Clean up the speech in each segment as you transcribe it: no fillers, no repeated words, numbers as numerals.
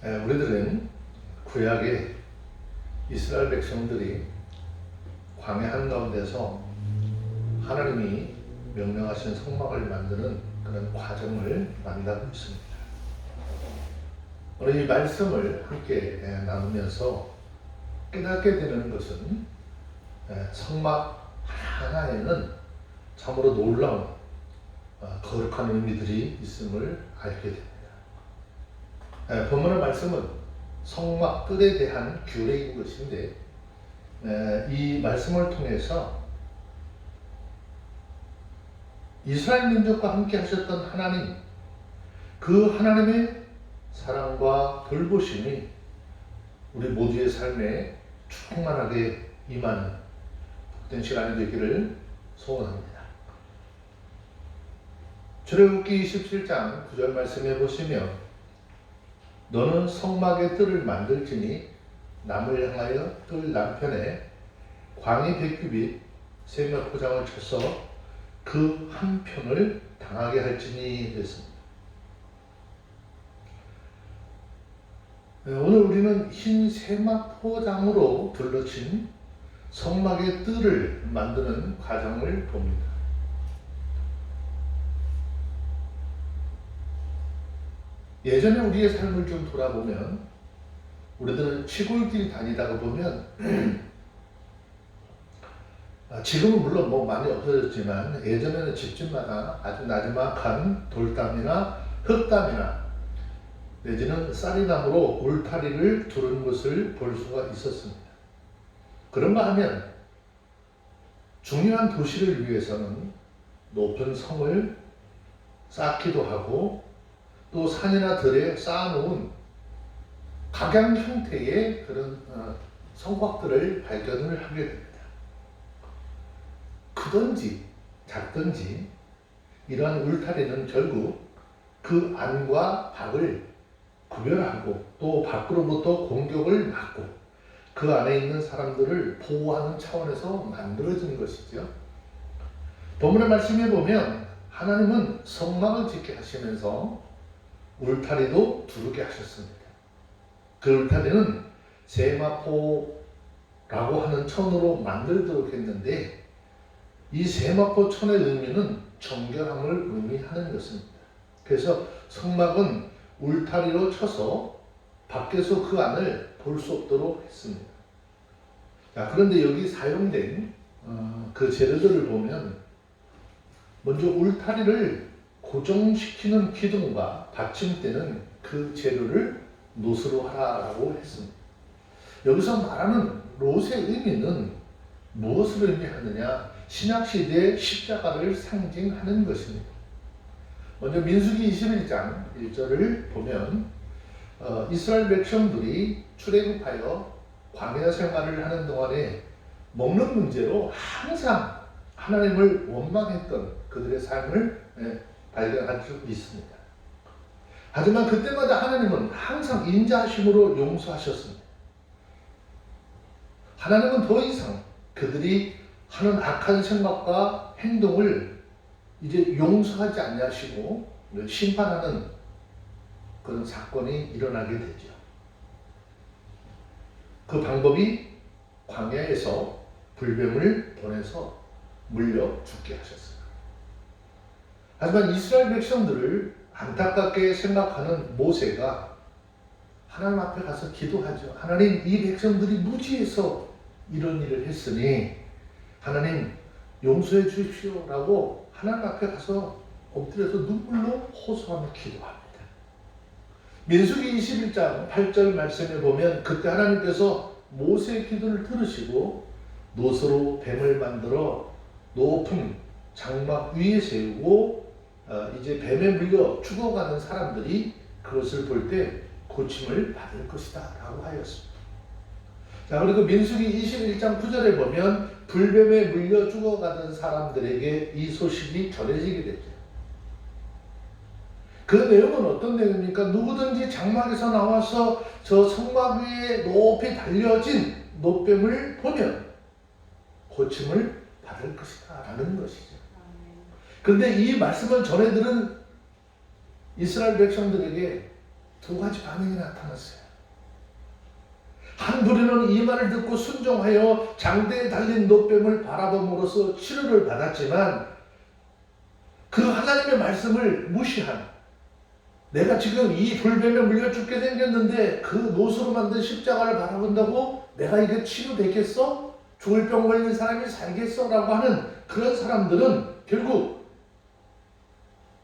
우리들은 구약의 이스라엘 백성들이 광야 한가운데서 하나님이 명령하신 성막을 만드는 그런 과정을 만나고 있습니다. 오늘 이 말씀을 함께 나누면서 깨닫게 되는 것은 성막 하나에는 참으로 놀라운 거룩한 의미들이 있음을 알게 됩니다. 본문의 말씀은 성막 뜰에 대한 규례인 것인데 이 말씀을 통해서 이스라엘 민족과 함께 하셨던 하나님, 그 하나님의 사랑과 돌보심이 우리 모두의 삶에 충만하게 임하는 복된 시간이 되기를 소원합니다. 출애굽기 27장 9절 말씀해 보시면 너는 성막의 뜰을 만들지니 남을 향하여 뜰 남편에 광이 100규빗 세몇 포장을 쳐서 그 한편을 당하게 할지니 됐습니다. 오늘 우리는 흰 세마포장으로 둘러친 성막의 뜰을 만드는 과정을 봅니다. 예전에 우리의 삶을 좀 돌아보면 우리들은 시골길 다니다가 보면 지금은 물론 많이 없어졌지만 예전에는 집집마다 아주 나지막한 돌담이나 흙담이나 내지는 쌀이나무로 울타리를 두른 것을 볼 수가 있었습니다. 그런가 하면 중요한 도시를 위해서는 높은 성을 쌓기도 하고 또 산이나 들에 쌓아놓은 각양 형태의 그런 성곽들을 발견을 하게 됩니다. 크든지 작든지 이러한 울타리는 결국 그 안과 밖을 구별하고 또 밖으로부터 공격을 막고 그 안에 있는 사람들을 보호하는 차원에서 만들어진 것이죠. 본문의 말씀에 보면 하나님은 성막을 짓게 하시면서 울타리도 두르게 하셨습니다. 그 울타리는 세마포라고 하는 천으로 만들도록 했는데 이 세마포 천의 의미는 정결함을 의미하는 것입니다. 그래서 성막은 울타리로 쳐서 밖에서 그 안을 볼 수 없도록 했습니다. 그런데 여기 사용된 그 재료들을 보면 먼저 울타리를 고정시키는 기둥과 받침대는 그 재료를 노스로 하라고 했습니다. 여기서 말하는 롯의 의미는 무엇을 의미하느냐? 신약시대의 십자가를 상징하는 것입니다. 먼저 민수기 21장 1절을 보면 이스라엘 백성들이 출애굽하여 광야 생활을 하는 동안에 먹는 문제로 항상 하나님을 원망했던 그들의 삶을 발견할 수 있습니다. 하지만 그때마다 하나님은 항상 인자하심으로 용서하셨습니다. 하나님은 더 이상 그들이 하는 악한 생각과 행동을 이제 용서하지 않으시고 심판하는 그런 사건이 일어나게 되죠. 그 방법이 광야에서 불뱀을 보내서 물려 죽게 하셨어요. 하지만 이스라엘 백성들을 안타깝게 생각하는 모세가 하나님 앞에 가서 기도하죠. 하나님, 이 백성들이 무지해서 이런 일을 했으니 하나님 용서해 주십시오 라고 하나님 앞에 가서 엎드려서 눈물로 호소하며 기도합니다. 민수기 21장 8절 말씀에 보면 그때 하나님께서 모세의 기도를 들으시고 노스로 뱀을 만들어 높은 장막 위에 세우고 이제 뱀에 물려 죽어가는 사람들이 그것을 볼 때 고침을 받을 것이다 라고 하였습니다. 그리고 민수기 21장 9절에 보면 불뱀에 물려 죽어가던 사람들에게 이 소식이 전해지게 되죠. 그 내용은 어떤 내용입니까? 누구든지 장막에서 나와서 저 성막 위에 높이 달려진 노뱀을 보면 고침을 받을 것이다 라는 것이죠. 그런데 이 말씀을 전해들은 이스라엘 백성들에게 두 가지 반응이 나타났어요. 한 부류는 이 말을 듣고 순종하여 장대에 달린 노뱀을 바라봄으로써 치료를 받았지만 그 하나님의 말씀을 무시한, 내가 지금 이 불뱀에 물려 죽게 생겼는데 그 노수로 만든 십자가를 바라본다고 내가 이게 치료되겠어? 죽을 병 걸린 사람이 살겠어? 라고 하는 그런 사람들은 결국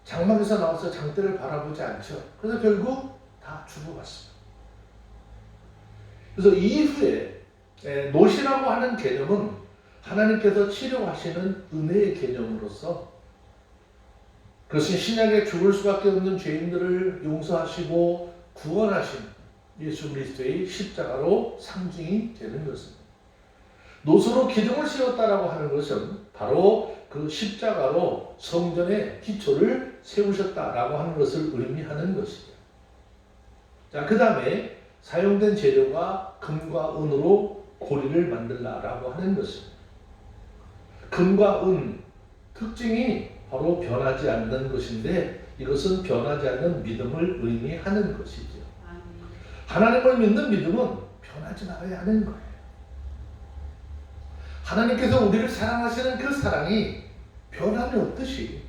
장막에서 나와서 장대를 바라보지 않죠. 그래서 결국 다 죽어갔습니다. 그래서 이후에 노시라고 하는 개념은 하나님께서 치료하시는 은혜의 개념으로서, 그것은 신약에 죽을 수밖에 없는 죄인들을 용서하시고 구원하신 예수 그리스도의 십자가로 상징이 되는 것입니다. 노수로 기둥을 세웠다라고 하는 것은 바로 그 십자가로 성전의 기초를 세우셨다라고 하는 것을 의미하는 것이죠. 자, 그 다음에 사용된 재료가 금과 은으로 고리를 만들라라고 하는 것입니다. 금과 은 특징이 바로 변하지 않는 것인데, 이것은 변하지 않는 믿음을 의미하는 것이죠. 하나님을 믿는 믿음은 변하지 말아야 하는 거예요. 하나님께서 우리를 사랑하시는 그 사랑이 변함이 없듯이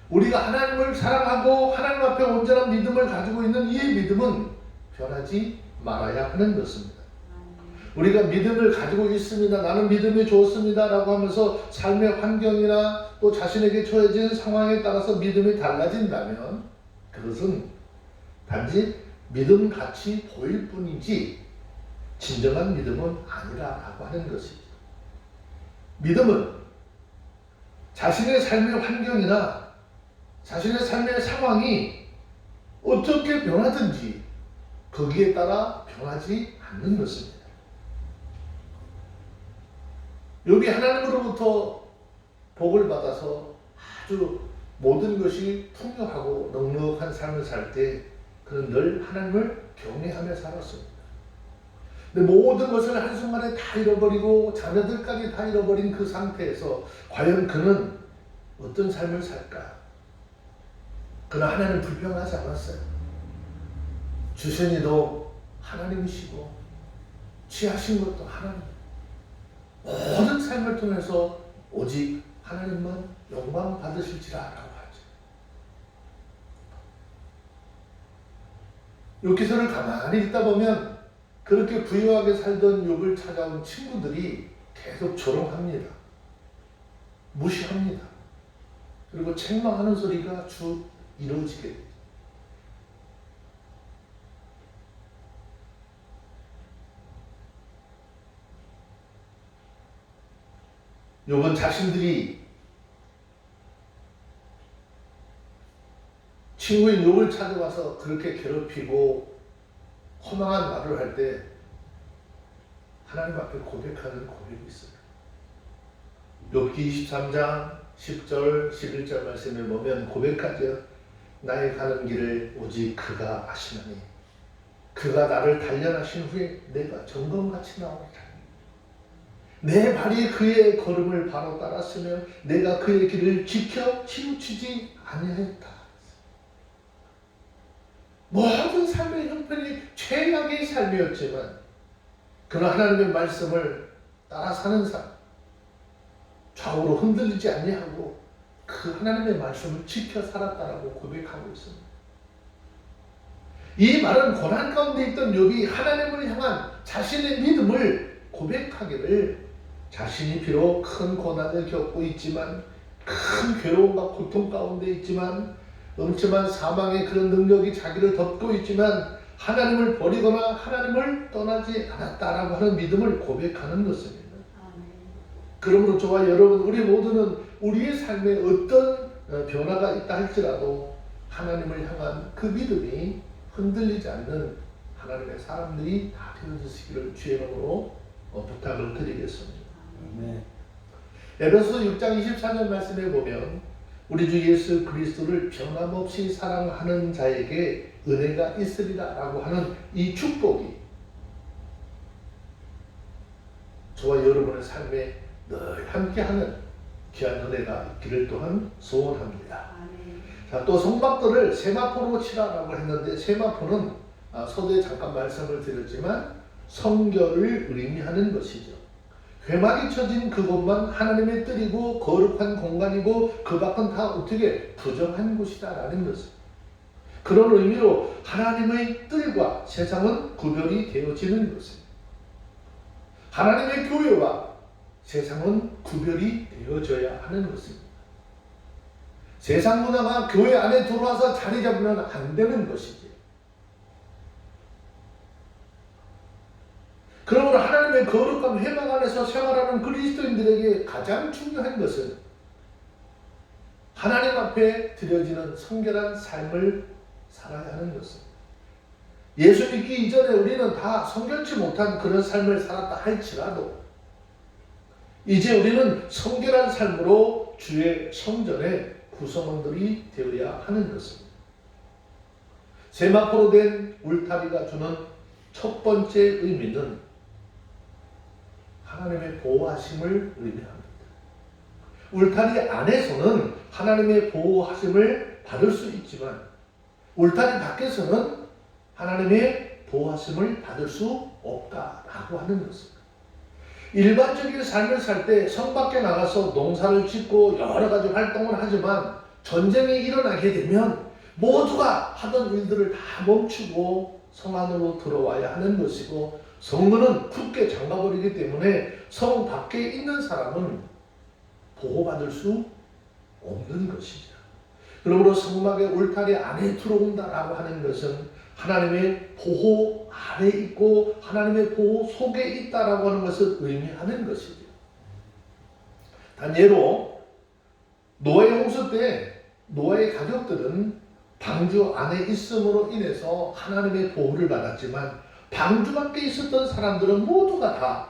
우리가 하나님을 사랑하고 하나님 앞에 온전한 믿음을 가지고 있는 이 믿음은 변하지 말아야 하는 것입니다. 우리가 믿음을 가지고 있습니다, 나는 믿음이 좋습니다 라고 하면서 삶의 환경이나 또 자신에게 처해진 상황에 따라서 믿음이 달라진다면 그것은 단지 믿음같이 보일 뿐이지 진정한 믿음은 아니라고 하는 것이죠. 믿음은 자신의 삶의 환경이나 자신의 삶의 상황이 어떻게 변하든지 거기에 따라 변하지 않는 것입니다. 욥이 하나님으로부터 복을 받아서 아주 모든 것이 풍요하고 넉넉한 삶을 살 때 그는 늘 하나님을 경외하며 살았습니다. 근데 모든 것을 한순간에 다 잃어버리고 자녀들까지 다 잃어버린 그 상태에서 과연 그는 어떤 삶을 살까? 그는 하나님 불평하지 않았어요. 주신 이도 하나님이시고 취하신 것도 하나님. 모든 삶을 통해서 오직 하나님만 영광 받으실지라라고 하죠. 이 기서를 가만히 읽다 보면 그렇게 부유하게 살던 욥을 찾아온 친구들이 계속 조롱합니다. 무시합니다. 그리고 책망하는 소리가 쭉 이루어지게 됩니다. 욥은 자신들이 친구인 욥을 찾아와서 그렇게 괴롭히고 허망한 말을 할 때 하나님 앞에 고백하는 고백이 있어요. 욥기 23장 10절 11절 말씀을 보면 고백하죠. 나의 가는 길을 오직 그가 아시나니 그가 나를 단련하신 후에 내가 점검같이 나오리라. 내 발이 그의 걸음을 바로 따랐으며 내가 그의 길을 지켜 치우치지 아니하였다. 모든 삶의 형편이 최악의 삶이었지만 그는 하나님의 말씀을 따라 사는 삶, 좌우로 흔들리지 아니하고 그 하나님의 말씀을 지켜 살았다라고 고백하고 있습니다. 이 말은 고난 가운데 있던 욥이 하나님을 향한 자신의 믿음을 고백하기를, 자신이 비록 큰 고난을 겪고 있지만, 큰 괴로움과 고통 가운데 있지만, 음침한 사망의 그런 능력이 자기를 덮고 있지만 하나님을 버리거나 하나님을 떠나지 않았다라고 하는 믿음을 고백하는 것입니다. 그러므로 저와 여러분, 우리 모두는 우리의 삶에 어떤 변화가 있다 할지라도 하나님을 향한 그 믿음이 흔들리지 않는 하나님의 사람들이 다 되어주시기를 주의 이름으로 부탁을 드리겠습니다. 에베소서 6장 24절 말씀에 보면 우리 주 예수 그리스도를 변함없이 사랑하는 자에게 은혜가 있으리라 라고 하는 이 축복이 저와 여러분의 삶에 늘 함께하는 귀한 은혜가 있기를 또한 소원합니다. 자, 또 성막들을 세마포로 치라라고 했는데 세마포는 서두에 잠깐 말씀을 드렸지만 성결을 의미하는 것이죠. 회막이 쳐진 그곳만 하나님의 뜰이고 거룩한 공간이고 그 밖은 다 어떻게 부정한 곳이다라는 것을, 그런 의미로 하나님의 뜰과 세상은 구별이 되어지는 것입니다. 하나님의 교회와 세상은 구별이 되어져야 하는 것입니다. 세상 문화가 교회 안에 들어와서 자리 잡으면 안 되는 것이지. 그러므로 하나님의 거룩한 회막 안에서 생활하는 그리스도인들에게 가장 중요한 것은 하나님 앞에 드려지는 성결한 삶을 살아야 하는 것입니다. 예수 믿기 이전에 우리는 다 성결치 못한 그런 삶을 살았다 할지라도 이제 우리는 성결한 삶으로 주의 성전의 구성원들이 되어야 하는 것입니다. 세마포로 된 울타리가 주는 첫 번째 의미는 하나님의 보호하심을 의미합니다. 울타리 안에서는 하나님의 보호하심을 받을 수 있지만 울타리 밖에서는 하나님의 보호하심을 받을 수 없다라고 하는 것입니다. 일반적인 삶을 살 때 성 밖에 나가서 농사를 짓고 여러 가지 활동을 하지만 전쟁이 일어나게 되면 모두가 하던 일들을 다 멈추고 성 안으로 들어와야 하는 것이고 성문은 굳게 잠가버리기 때문에 성 밖에 있는 사람은 보호받을 수 없는 것이죠. 그러므로 성막의 울타리 안에 들어온다라고 하는 것은 하나님의 보호 아래 있고 하나님의 보호 속에 있다라고 하는 것을 의미하는 것이죠. 단예로 노아의 홍수 때 노아의 가족들은 방주 안에 있음으로 인해서 하나님의 보호를 받았지만 방주 밖에 있었던 사람들은 모두가 다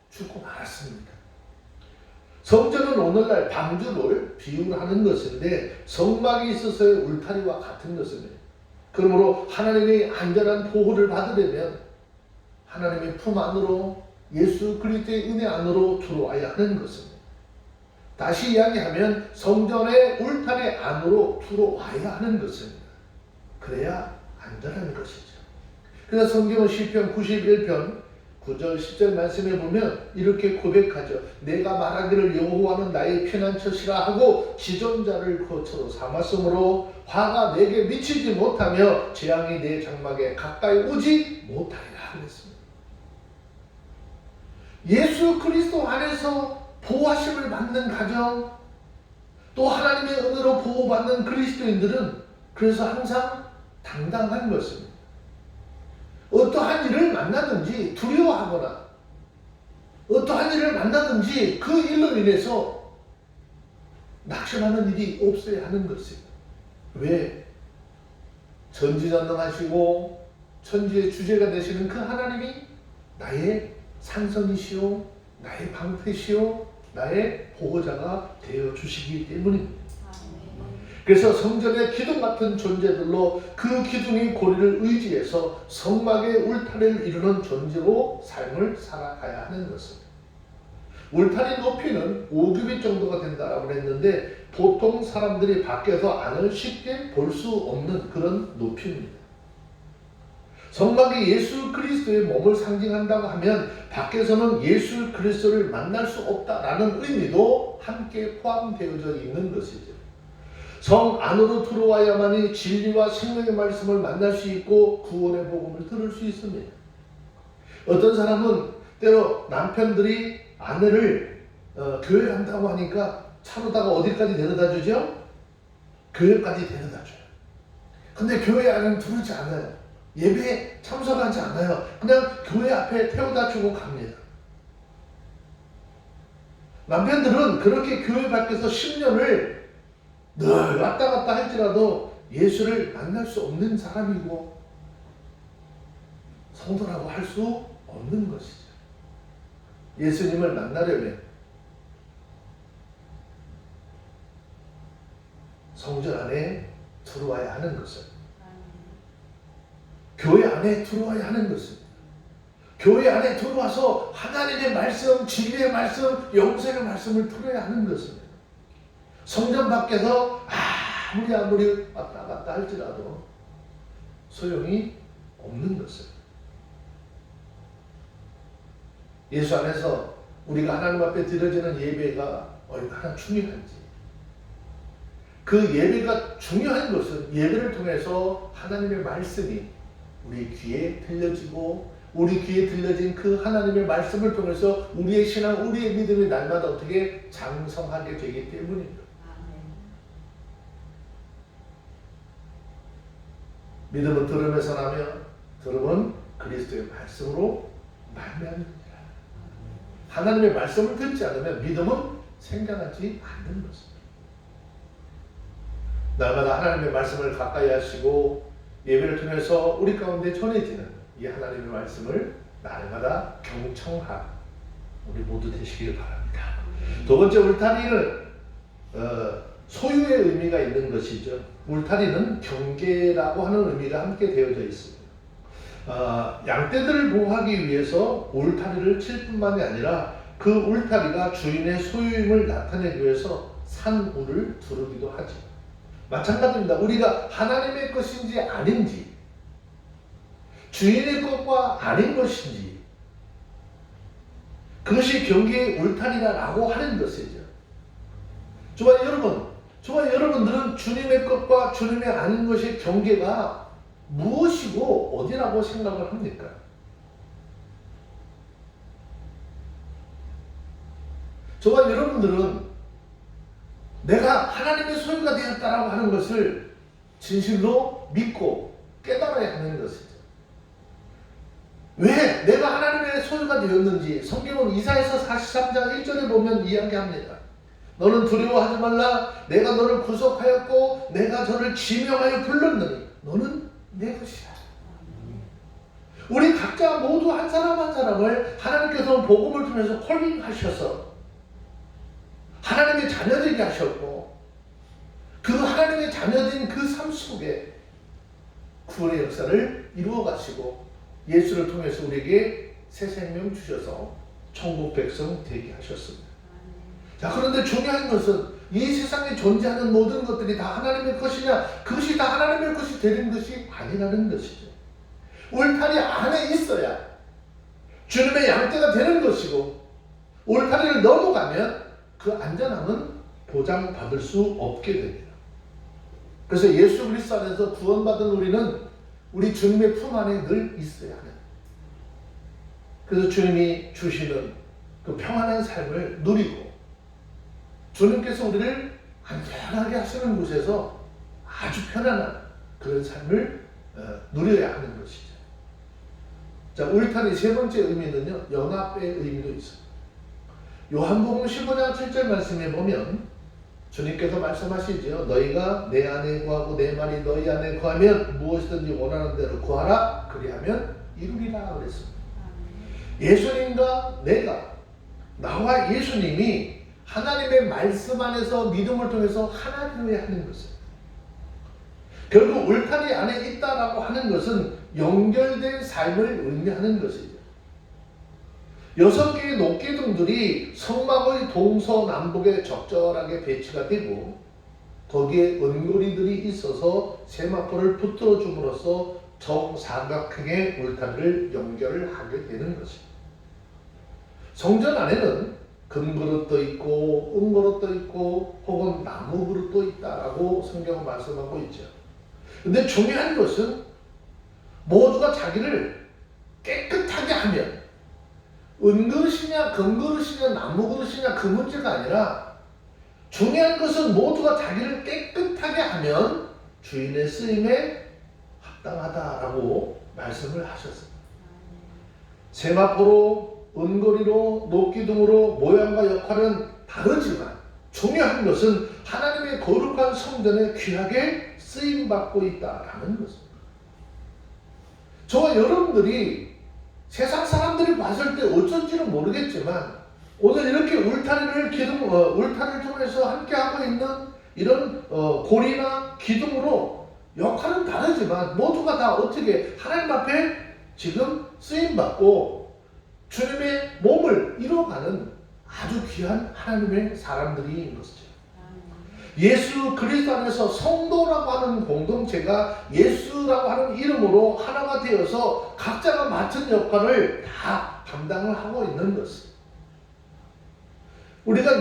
죽고 말았습니다. 성전은 오늘날 방주를 비유하는 것인데 성막이 있어서의 울타리와 같은 것입니다. 그러므로 하나님의 안전한 보호를 받으려면 하나님의 품 안으로 예수 그리스도의 은혜 안으로 들어와야 하는 것입니다. 다시 이야기하면 성전의 울타리 안으로 들어와야 하는 것입니다. 그래야 안전한 것이죠. 그래서 성경은 시편 91편 9절 10절 말씀에 보면 이렇게 고백하죠. 내가 말하기를 여호와는 나의 피난처시라 하고 지존자를 거처로 삼았으므로 화가 내게 미치지 못하며 재앙이 내 장막에 가까이 오지 못하리라 그랬습니다. 예수 그리스도 안에서 보호하심을 받는 가정, 또 하나님의 은혜로 보호받는 그리스도인들은 그래서 항상 당당한 것입니다. 어떠한 일을 만나든지 두려워하거나 어떠한 일을 만나든지 그 일로 인해서 낙심하는 일이 없어야 하는 것입니다. 왜? 전지전능하시고 천지의 주제가 되시는 그 하나님이 나의 상선이시오, 나의 방패시오, 나의 보호자가 되어 주시기 때문입니다. 그래서 성전의 기둥 같은 존재들로 그 기둥의 고리를 의지해서 성막의 울타리를 이루는 존재로 삶을 살아가야 하는 것입니다. 울타리 높이는 5규빗 정도가 된다라고 했는데 보통 사람들이 밖에서 안을 쉽게 볼 수 없는 그런 높이입니다. 성막이 예수 그리스도의 몸을 상징한다고 하면 밖에서는 예수 그리스도를 만날 수 없다라는 의미도 함께 포함되어져 있는 것이죠. 성 안으로 들어와야만이 진리와 생명의 말씀을 만날 수 있고 구원의 복음을 들을 수 있습니다. 어떤 사람은 때로 남편들이 아내를 교회 간다고 하니까 차로다가 어디까지 데려다 주죠? 교회까지 데려다 줘요. 근데 교회 안에는 들어오지 않아요. 예배에 참석하지 않아요. 그냥 교회 앞에 태워다 주고 갑니다. 남편들은 그렇게 교회 밖에서 10년을 늘 왔다 갔다 할지라도 예수를 만날 수 없는 사람이고 성도라고 할 수 없는 것이죠. 예수님을 만나려면 성전 안에 들어와야 하는 것은 교회 안에 들어와야 하는 것입니다. 교회 안에 들어와서 하나님의 말씀, 진리의 말씀, 영생의 말씀을 들어야 하는 것입니다. 성전 밖에서 아무리 왔다 갔다 할지라도 소용이 없는 것을. 예수 안에서 우리가 하나님 앞에 드려지는 예배가 얼마나 중요한지, 그 예배가 중요한 것은 예배를 통해서 하나님의 말씀이 우리 귀에 들려지고, 우리 귀에 들려진 그 하나님의 말씀을 통해서 우리의 신앙, 우리의 믿음이 날마다 어떻게 장성하게 되기 때문입니다. 믿음은 들음에서 나며 들음은 그리스도의 말씀으로 말미암느니라. 하나님의 말씀을 듣지 않으면 믿음은 생겨나지 않는 것입니다. 날마다 하나님의 말씀을 가까이 하시고 예배를 통해서 우리 가운데 전해지는 이 하나님의 말씀을 날마다 경청한 우리 모두 되시길 바랍니다. 두 번째 울타리는 소유의 의미가 있는 것이죠. 울타리는 경계라고 하는 의미가 함께 되어져 있습니다. 양떼들을 보호하기 위해서 울타리를 칠 뿐만이 아니라 그 울타리가 주인의 소유임을 나타내기 위해서 산울을 두르기도 하죠. 마찬가지입니다. 우리가 하나님의 것인지 아닌지, 주인의 것과 아닌 것인지, 그것이 경계의 울타리라고 하는 것이죠. 저와 여러분들은 주님의 것과 주님의 아닌 것의 경계가 무엇이고 어디라고 생각을 합니까? 저와 여러분들은 내가 하나님의 소유가 되었다라고 하는 것을 진실로 믿고 깨달아야 하는 것이죠. 왜 내가 하나님의 소유가 되었는지 성경은 이사야서 43장 1절에 보면 이야기합니다. 너는 두려워하지 말라. 내가 너를 구속하였고 내가 저를 지명하여 불렀느니 너는 내 것이야. 우리 각자 모두 한 사람 한 사람을 하나님께서는 복음을 통해서 콜링하셔서 하나님의 자녀되게 하셨고, 그 하나님의 자녀된 그 삶 속에 구원의 역사를 이루어 가시고 예수를 통해서 우리에게 새 생명 주셔서 천국 백성 되게 하셨습니다. 자, 그런데 중요한 것은 이 세상에 존재하는 모든 것들이 다 하나님의 것이냐, 그것이 다 하나님의 것이 되는 것이 아니라는 것이죠. 울타리 안에 있어야 주님의 양떼가 되는 것이고, 울타리를 넘어가면 그 안전함은 보장받을 수 없게 됩니다. 그래서 예수 그리스도 안에서 구원받은 우리는 우리 주님의 품 안에 늘 있어야 하는, 그래서 주님이 주시는 그 평안한 삶을 누리고 주님께서 우리를 안전하게 하시는 곳에서 아주 편안한 그런 삶을 누려야 하는 것이죠. 자, 울타리 세 번째 의미는요, 연합의 의미도 있습니다. 요한복음 15장 7절 말씀에 보면 주님께서 말씀하시죠. 너희가 내 안에 구하고 내 말이 너희 안에 구하면 무엇이든지 원하는 대로 구하라. 그리하면 이루리라 그랬습니다. 예수님과 나와 예수님이 하나님의 말씀 안에서 믿음을 통해서 하나 되어야 하는 것입니다. 결국 울타리 안에 있다라고 하는 것은 연결된 삶을 의미하는 것이죠. 6개의 녹기둥들이 성막의 동서남북에 적절하게 배치가 되고 거기에 은고리들이 있어서 세마포를 붙들어 줌으로써 정사각형의 울타리를 연결을 하게 되는 것입니다. 성전 안에는 금그릇도 있고 은그릇도 있고 혹은 나무 그릇도 있다라고 성경은 말씀하고 있죠. 근데 중요한 것은 모두가 자기를 깨끗하게 하면, 은그릇이냐 금그릇이냐 나무그릇이냐 그 문제가 아니라 중요한 것은 모두가 자기를 깨끗하게 하면 주인의 쓰임에 합당하다라고 말씀을 하셨습니다. 세마포로, 은고리로, 녹기둥으로 모양과 역할은 다르지만 중요한 것은 하나님의 거룩한 성전에 귀하게 쓰임받고 있다라는 것입니다. 저와 여러분들이 세상 사람들이 봤을 때 어쩐지는 모르겠지만 오늘 이렇게 울타리를 통해서 함께하고 있는 이런 고리나 기둥으로 역할은 다르지만 모두가 다 어떻게 하나님 앞에 지금 쓰임받고 주님의 몸을 이뤄가는 아주 귀한 하나님의 사람들인 것이죠. 예수 그리스도 안에서 성도라고 하는 공동체가 예수라고 하는 이름으로 하나가 되어서 각자가 맡은 역할을 다 감당을 하고 있는 것입니다. 우리가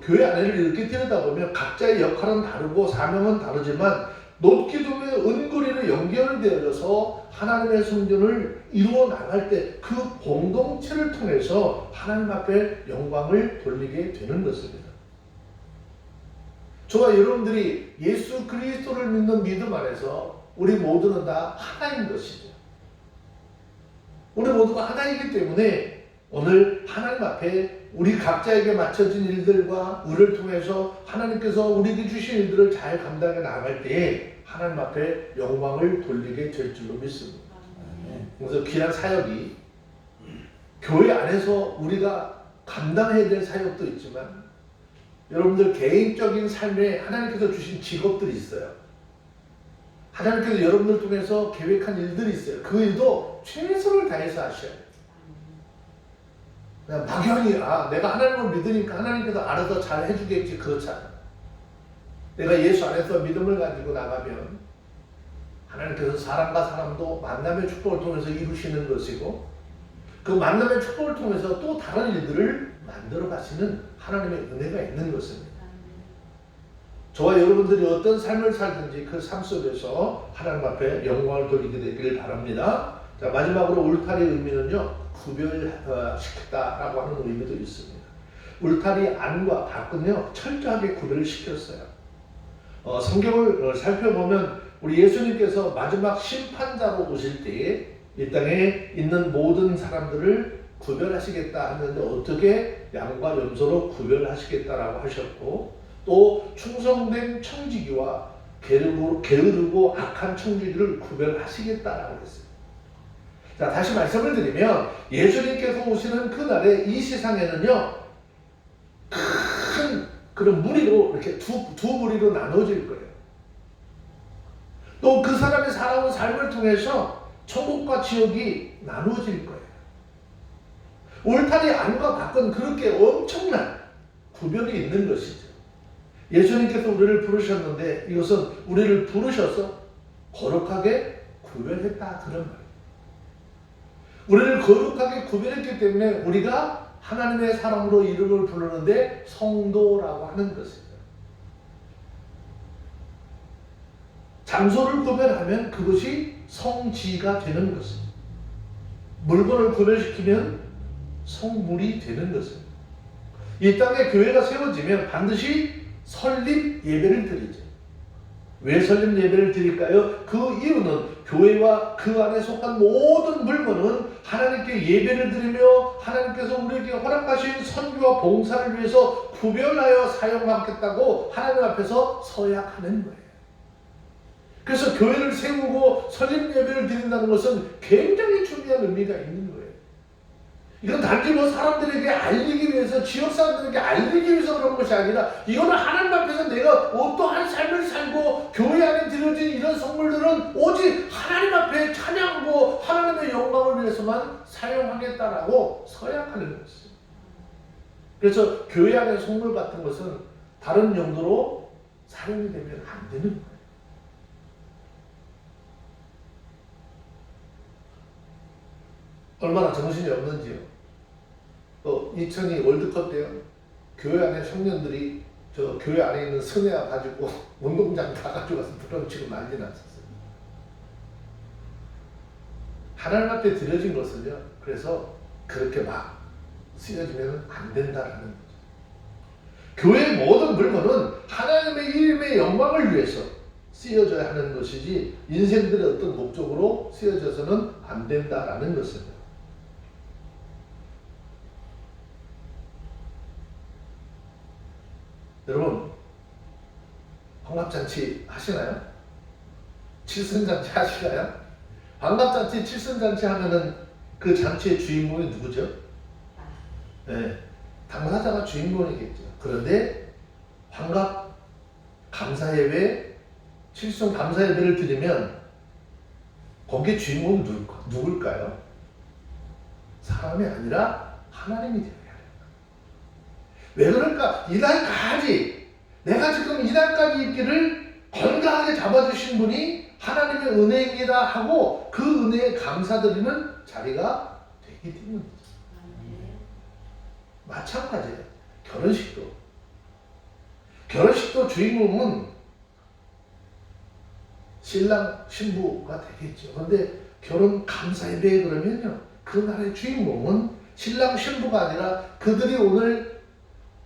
교회 안에를 이렇게 들여다보면 각자의 역할은 다르고 사명은 다르지만 높기둥의 은고리로 연결되어져서 하나님의 성전을 이루어 나갈 때 그 공동체를 통해서 하나님 앞에 영광을 돌리게 되는 것입니다. 저와 여러분들이 예수 그리스도를 믿는 믿음 안에서 우리 모두는 다 하나인 것이죠. 우리 모두가 하나이기 때문에 오늘 하나님 앞에 우리 각자에게 맞춰진 일들과 우리를 통해서 하나님께서 우리에게 주신 일들을 잘 감당해 나갈 때에 하나님 앞에 영광을 돌리게 될 줄로 믿습니다. 그래서 귀한 사역이 교회 안에서 우리가 감당해야 될 사역도 있지만 여러분들 개인적인 삶에 하나님께서 주신 직업들이 있어요. 하나님께서 여러분들 통해서 계획한 일들이 있어요. 그 일도 최선을 다해서 하셔야 돼요. 그냥 막연히 내가 하나님을 믿으니까 하나님께서 알아서 잘 해주겠지, 그렇잖아. 내가 예수 안에서 믿음을 가지고 나가면 하나님께서 사람과 사람도 만남의 축복을 통해서 이루시는 것이고 그 만남의 축복을 통해서 또 다른 일들을 만들어 가시는 하나님의 은혜가 있는 것입니다. 저와 여러분들이 어떤 삶을 살든지 그 삶 속에서 하나님 앞에 영광을 돌리게 되기를 바랍니다. 자, 마지막으로 울타리의 의미는요, 구별시켰다라고 하는 의미도 있습니다. 울타리 안과 밖은요, 철저하게 구별을 시켰어요. 성경을 살펴보면 우리 예수님께서 마지막 심판자로 오실 때에 이 땅에 있는 모든 사람들을 구별하시겠다 하는데 어떻게 양과 염소로 구별하시겠다라고 하셨고 또 충성된 청지기와 게으르고 악한 청지기를 구별하시겠다라고 했어요. 자, 다시 말씀을 드리면 예수님께서 오시는 그날에 이 세상에는요 큰 그런 무리로 이렇게 두 무리로 나눠질 거예요. 또 그 사람이 살아온 삶을 통해서 천국과 지옥이 나누어질 거예요. 울타리 안과 밖은 그렇게 엄청난 구별이 있는 것이죠. 예수님께서 우리를 부르셨는데 이것은 우리를 부르셔서 거룩하게 구별했다 그런 말이에요. 우리를 거룩하게 구별했기 때문에 우리가 하나님의 사람으로 이름을 부르는데 성도라고 하는 것입니다. 장소를 구별하면 그것이 성지가 되는 것입니다. 물건을 구별시키면 성물이 되는 것입니다. 이 땅에 교회가 세워지면 반드시 설립 예배를 드리죠. 왜 설립 예배를 드릴까요? 그 이유는 교회와 그 안에 속한 모든 물건은 하나님께 예배를 드리며 하나님께서 우리에게 허락하신 선교와 봉사를 위해서 구별하여 사용하겠다고 하나님 앞에서 서약하는 거예요. 그래서 교회를 세우고 설립 예배를 드린다는 것은 굉장히 중요한 의미가 있는 거예요. 이건 단지 사람들에게 알리기 위해서, 지역 사람들에게 알리기 위해서 그런 것이 아니라 이거는 하나님 앞에서 내가 어떠한 삶을 살고 교회 안에 드려진 이런 선물들은 오직 하나님 앞에 찬양하고 하나님의 영광을 위해서만 사용하겠다라고 서약하는 것이죠. 그래서 교회 안의 선물 같은 것은 다른 용도로 사용이 되면 안 되는 거예요. 얼마나 정신이 없는지요. 2002 월드컵 때요. 교회 안에 청년들이 저 교회 안에 있는 스네아 가지고 운동장 다 가져가서 드럼치고 난리 났었어요. 하나님 앞에 드려진 것은요. 그래서 그렇게 막 쓰여지면 안 된다라는 거죠. 교회의 모든 물건은 하나님의 이름의 영광을 위해서 쓰여져야 하는 것이지 인생들의 어떤 목적으로 쓰여져서는 안 된다라는 것입니다. 여러분, 환갑잔치 하시나요? 칠순잔치 하시나요? 환갑잔치, 칠순잔치 하면은 그 잔치의 주인공이 누구죠? 네, 당사자가 주인공이겠죠. 그런데 환갑 감사예배, 칠순 감사예배를 드리면 거기에 주인공은 누굴까요? 사람이 아니라 하나님이 되어야 합니다. 왜 그럴까? 이날까지 내가 지금 이 날까지 있기를 건강하게 잡아주신 분이 하나님의 은혜입니다 하고 그 은혜에 감사드리는 자리가 되기 때문이죠. 마찬가지예요. 결혼식도 주인공은 신랑 신부가 되겠죠. 그런데 결혼 감사 예배에 그러면요, 그날의 주인공은 신랑 신부가 아니라 그들이 오늘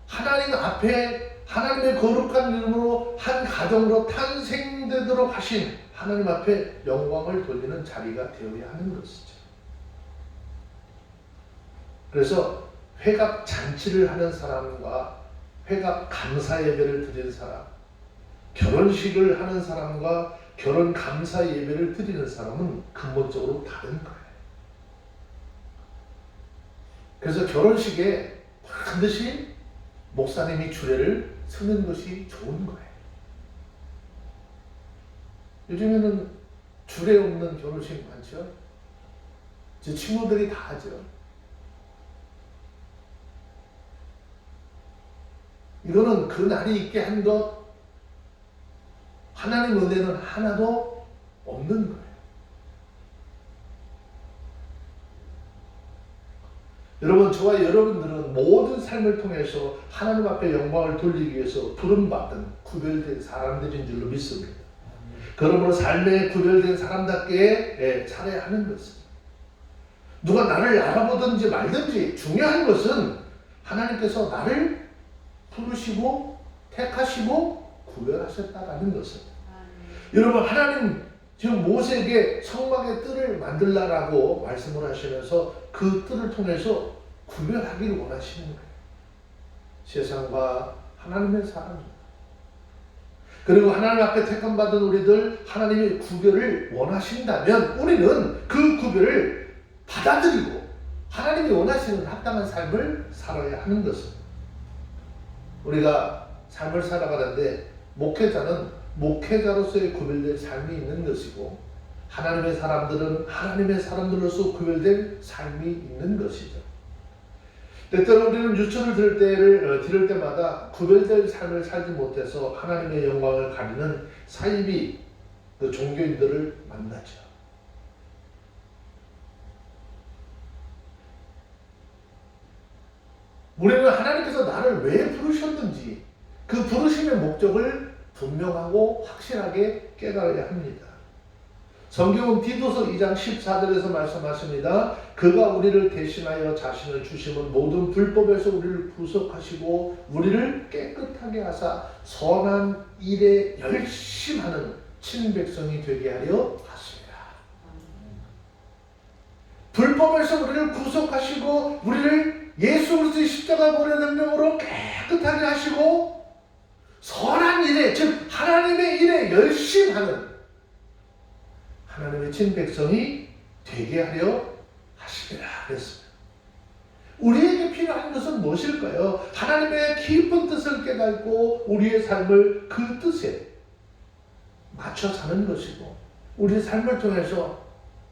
하나님 앞에 하나님의 거룩한 이름으로 한 가정으로 탄생되도록 하신 하나님 앞에 영광을 돌리는 자리가 되어야 하는 것이죠. 그래서 회갑 잔치를 하는 사람과 회갑 감사 예배를 드리는 사람, 결혼식을 하는 사람과 결혼 감사 예배를 드리는 사람은 근본적으로 다른 거예요. 그래서 결혼식에 반드시 목사님이 주례를 서는 것이 좋은 거예요. 요즘에는 주례 없는 결혼식 많죠? 제 친구들이 다 하죠. 이거는 그 날이 있게 한 것, 하나님 은혜는 하나도 없는 거예요. 여러분, 저와 여러분들은 모든 삶을 통해서 하나님 앞에 영광을 돌리기 위해서 부름받은 구별된 사람들인 줄로 믿습니다. 그러므로 삶에 구별된 사람답게 살아야 하는 것입니다. 누가 나를 알아보든지 말든지 중요한 것은 하나님께서 나를 부르시고 택하시고 구별하셨다라는 것입니다. 여러분, 하나님 지금 모세에게 성막의 뜰을 만들라라고 말씀을 하시면서 그 뜰을 통해서 구별하기를 원하시는 거예요. 세상과 하나님의 사람입니다. 그리고 하나님 앞에 택함받은 우리들 하나님의 구별을 원하신다면 우리는 그 구별을 받아들이고 하나님이 원하시는 합당한 삶을 살아야 하는 것입니다. 우리가 삶을 살아가는데 목회자는 목회자로서의 구별된 삶이 있는 것이고 하나님의 사람들은 하나님의 사람들로서 구별된 삶이 있는 것이죠. 때때로 우리는 유천을 들을 때마다 구별된 삶을 살지 못해서 하나님의 영광을 가리는 사이비 그 종교인들을 만나죠. 우리는 하나님께서 나를 왜 부르셨는지 그 부르심의 목적을 분명하고 확실하게 깨달아야 합니다. 성경은 디도서 2장 14절에서 말씀하십니다. 그가 우리를 대신하여 자신을 주심은 모든 불법에서 우리를 구속하시고 우리를 깨끗하게 하사 선한 일에 열심하는 친백성이 되게 하려 하십니다. 불법에서 우리를 구속하시고 우리를 예수 그리스도의 십자가 보혈의 능력으로 깨끗하게 하시고 선한 일에, 즉 하나님의 일에 열심하는 하나님의 친백성이 되게 하려 하시리라 그랬습니다. 우리에게 필요한 것은 무엇일까요? 하나님의 깊은 뜻을 깨닫고 우리의 삶을 그 뜻에 맞춰 사는 것이고 우리의 삶을 통해서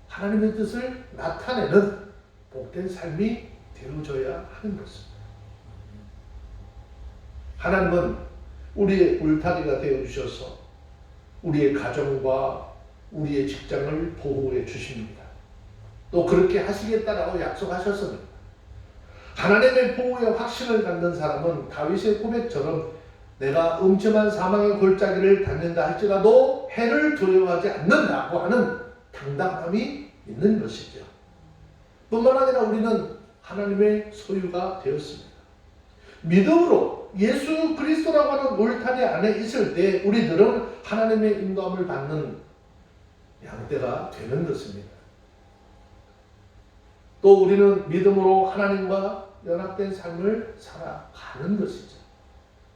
하나님의 뜻을 나타내는 복된 삶이 되어져야 하는 것입니다. 하나님은 우리의 울타리가 되어주셔서 우리의 가정과 우리의 직장을 보호해 주십니다. 또 그렇게 하시겠다라고 약속하셨습니다. 하나님의 보호의 확신을 갖는 사람은 다윗의 고백처럼 내가 음침한 사망의 골짜기를 닫는다 할지라도 해를 두려워하지 않는다고 하는 당당함이 있는 것이죠. 뿐만 아니라 우리는 하나님의 소유가 되었습니다. 믿음으로 예수 그리스도라고 하는 울타리 안에 있을 때 우리들은 하나님의 인도함을 받는 양떼가 되는 것입니다. 또 우리는 믿음으로 하나님과 연합된 삶을 살아가는 것이죠.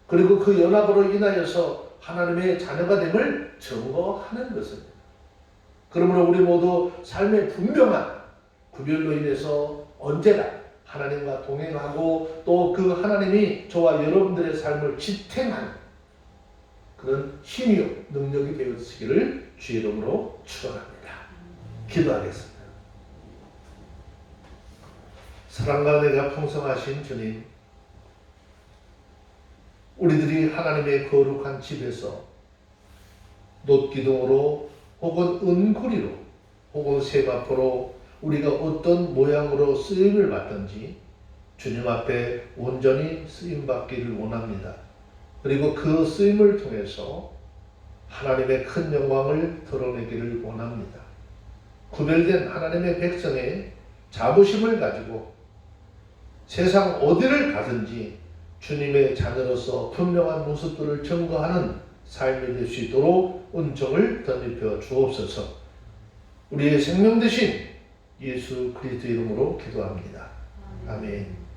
그리고 그 연합으로 인하여서 하나님의 자녀가 됨을 증거하는 것입니다. 그러므로 우리 모두 삶의 분명한 구별로 인해서 언제나 하나님과 동행하고 또 그 하나님이 저와 여러분들의 삶을 지탱하는 그런 힘이요 능력이 되어지기를 주의 이름으로 축원합니다. 기도하겠습니다. 사랑과 은혜가 풍성하신 주님, 우리들이 하나님의 거룩한 집에서 놋기둥으로 혹은 은구리로 혹은 세바포로 우리가 어떤 모양으로 쓰임을 받든지 주님 앞에 온전히 쓰임받기를 원합니다. 그리고 그 쓰임을 통해서 하나님의 큰 영광을 드러내기를 원합니다. 구별된 하나님의 백성의 자부심을 가지고 세상 어디를 가든지 주님의 자녀로서 분명한 모습들을 증거하는 삶이 될 수 있도록 은총을 덧입혀 주옵소서. 우리의 생명 되신 예수 그리스도 이름으로 기도합니다. 아멘.